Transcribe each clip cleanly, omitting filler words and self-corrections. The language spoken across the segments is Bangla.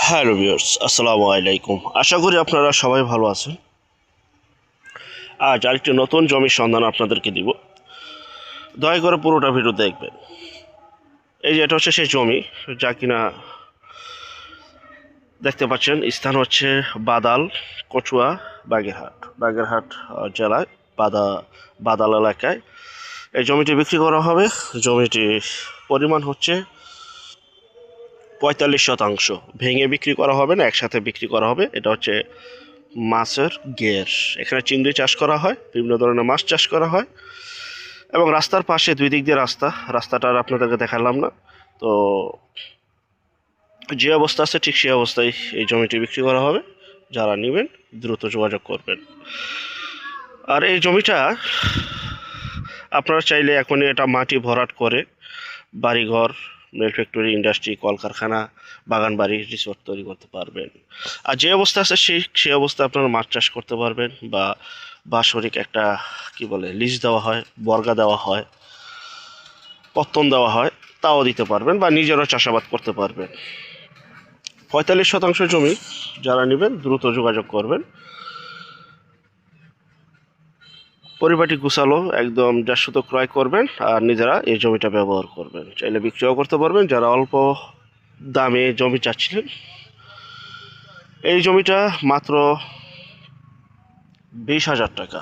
হ্যালো ভিউয়ার্স, আসসালামু আলাইকুম। আশা করি আপনারা সবাই ভালো আছেন। আজ আরেকটি নতুন জমির সন্ধান আপনাদেরকে দিব। দয়া করে পুরোটা ভিডিও দেখবেন। এই যে এটা হচ্ছে সেই জমি, যা কিনা দেখতে পাচ্ছেন। স্থান হচ্ছে বাদাল, কচুয়া, বাগেরহাট জেলায় বাদাল এলাকায় এই জমিটি বিক্রি করা হবে। জমিটির পরিমাণ হচ্ছে ৪৫%। ভেঙে বিক্রি করা হবে না, একসাথে বিক্রি করা হবে। এটা হচ্ছে মাছের ঘের। এখানে চিংড়ি চাষ করা হয়, বিভিন্ন ধরনের মাছ চাষ করা হয়, এবং রাস্তার পাশে দুই দিক দিয়ে রাস্তাটা আর আপনাদেরকে দেখালাম না। তো যে অবস্থা আছে ঠিক সেই অবস্থায় এই জমিটি বিক্রি করা হবে। যারা নেবেন দ্রুত যোগাযোগ করবেন। আর এই জমিটা আপনারা চাইলে এখনই এটা মাটি ভরাট করে বাড়িঘর, মিল ফ্যাক্টরি, ইন্ডাস্ট্রি, কলকারখানা, বাগান বাড়ি, রিসোর্ট তৈরি করতে পারবেন। আর যে অবস্থা আছে সেই অবস্থায় আপনারা মাছ চাষ করতে পারবেন, বা বাৎসরিক একটা লিজ দেওয়া হয়, বর্গা দেওয়া হয়, পত্তন দেওয়া হয়, তাও দিতে পারবেন, বা নিজেরও চাষাবাদ করতে পারবেন। ৪৫% জমি যারা নেবেন দ্রুত যোগাযোগ করবেন। পরিপাটি গুছালো একদম, যা শুধু ক্রয় করবেন আর নিজেরা এই জমিটা ব্যবহার করবেন। চাইলে বিক্রিও করতে পারবেন যারা অল্প দামে জমি চাচ্ছিলেন। এই জমিটা মাত্র ২০,০০০ টাকা,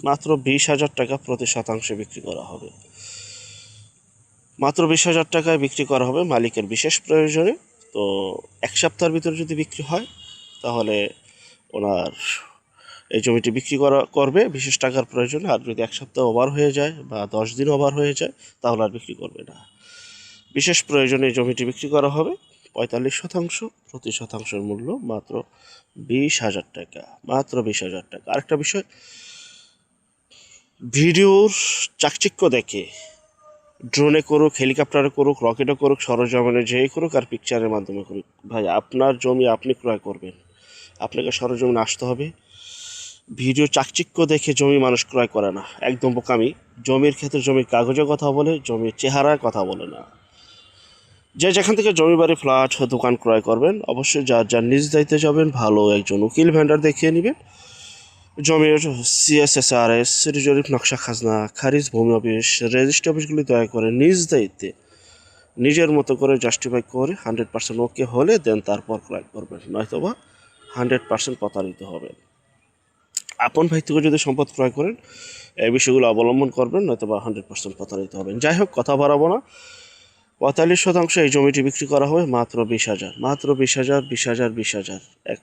মাত্র ২০,০০০ টাকা প্রতি শতাংশে বিক্রি করা হবে। মাত্র ২০,০০০ টাকায় বিক্রি করা হবে মালিকের বিশেষ প্রয়োজনে। তো এক সপ্তাহের ভিতরে যদি বিক্রি হয় তাহলে ওনার এই জমিটি বিক্রি করবে বিশেষ টাকার প্রয়োজনে। আর যদি এক সপ্তাহ ওভার হয়ে যায় বা ১০ দিন ওভার হয়ে যায় তাহলে আর বিক্রি করবে না। বিশেষ প্রয়োজনে এই জমিটি বিক্রি করা হবে ৪৫%। প্রতি শতাংশের মূল্য মাত্র ২০,০০০ টাকা, মাত্র ২০,০০০ টাকা। আরেকটা বিষয়, ভিডিওর চাকচিক্য দেখে ড্রোনে করুক, হেলিকপ্টারে করুক, রকেটে করুক, সরজমিনে যেই করুক আর পিকচারের মাধ্যমে করুক, ভাই আপনার জমি আপনি ক্রয় করবেন, আপনাকে সরজমিনে আসতে হবে। ভিডিও চাকচিক্য দেখে জমি মানুষ ক্রয় করে না, একদম বোকামি। জমির ক্ষেত্রে জমির কাগজে কথা বলে, জমির চেহারায় কথা বলে না। যে যেখান থেকে জমি বাড়ি, ফ্ল্যাট, দোকান ক্রয় করবেন, অবশ্যই যার নিজ দায়িত্বে যাবেন, ভালো একজন উকিল ভেন্ডার দেখিয়ে নেবেন। জমির CSSRS, জরিপ, নকশা, খাজনা, খারিজ, ভূমি অফিস, রেজিস্ট্রি অফিসগুলি দয়া করে নিজ দায়িত্বে নিজের মতো করে জাস্টিফাই করে 100% ওকে হলে দেন তারপর ক্রয় করবেন, নয়তোবা 100% প্রতারিত হবেন। আপন ভাই থেকে যদি সম্পদ ক্রয় করেন এই বিষয়গুলো অবলম্বন করবেন, নয়তোবা 100% প্রতারিত হবেন। যাই হোক, কথা বাড়াবো না। ৪৫% এই জমিটি বিক্রি করা হবে মাত্র ২০,০০০, মাত্র ২০,০০০, ২০,০০০, ২০,০০০। এক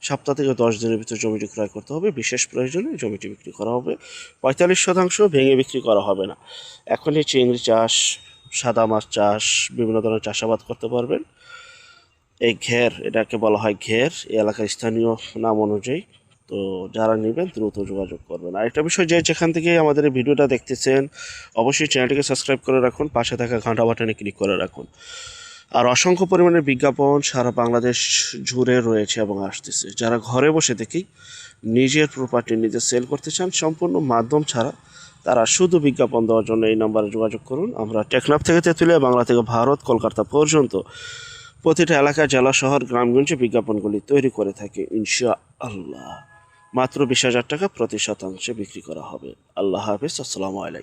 সপ্তাহ থেকে ১০ দিনের ভিতরে জমিটি ক্রয় করতে হবে। বিশেষ প্রয়োজনে জমিটি বিক্রি করা হবে। ৪৫% ভেঙে বিক্রি করা হবে না। এখনই চিংড়ি চাষ, সাদা মাছ চাষ, বিভিন্ন ধরনের চাষাবাদ করতে পারবেন। এই ঘের, এটাকে বলা হয় ঘের এই এলাকার স্থানীয় নাম অনুযায়ী। তো যারা নেবেন দ্রুত যোগাযোগ করবেন। আর একটা বিষয়, যে যেখান থেকে আমাদের এই ভিডিওটা দেখতেছেন অবশ্যই চ্যানেলটিকে সাবস্ক্রাইব করে রাখুন, পাশে থাকা ঘন্টা বাটনে ক্লিক করে রাখুন। আর অসংখ্য পরিমাণে বিজ্ঞাপন সারা বাংলাদেশ জুড়ে রয়েছে এবং আসতেছে। যারা ঘরে বসে থেকেই নিজের প্রপার্টি নিজে সেল করতে চান সম্পূর্ণ মাধ্যম ছাড়া, তারা শুধু বিজ্ঞাপন দেওয়ার জন্য এই নম্বরে যোগাযোগ করুন। আমরা টেকনাফ থেকে তেঁতুলিয়া, বাংলা থেকে ভারত, কলকাতা পর্যন্ত প্রতিটা এলাকা, জেলা, শহর, গ্রামগঞ্জে বিজ্ঞাপনগুলি তৈরি করে থাকি ইনশাআল্লাহ। মাত্র ২০,০০০ টাকা প্রতি শতাংশে বিক্রি করা হবে। আল্লাহ হাফেজ, আসসালামু আলাইকুম।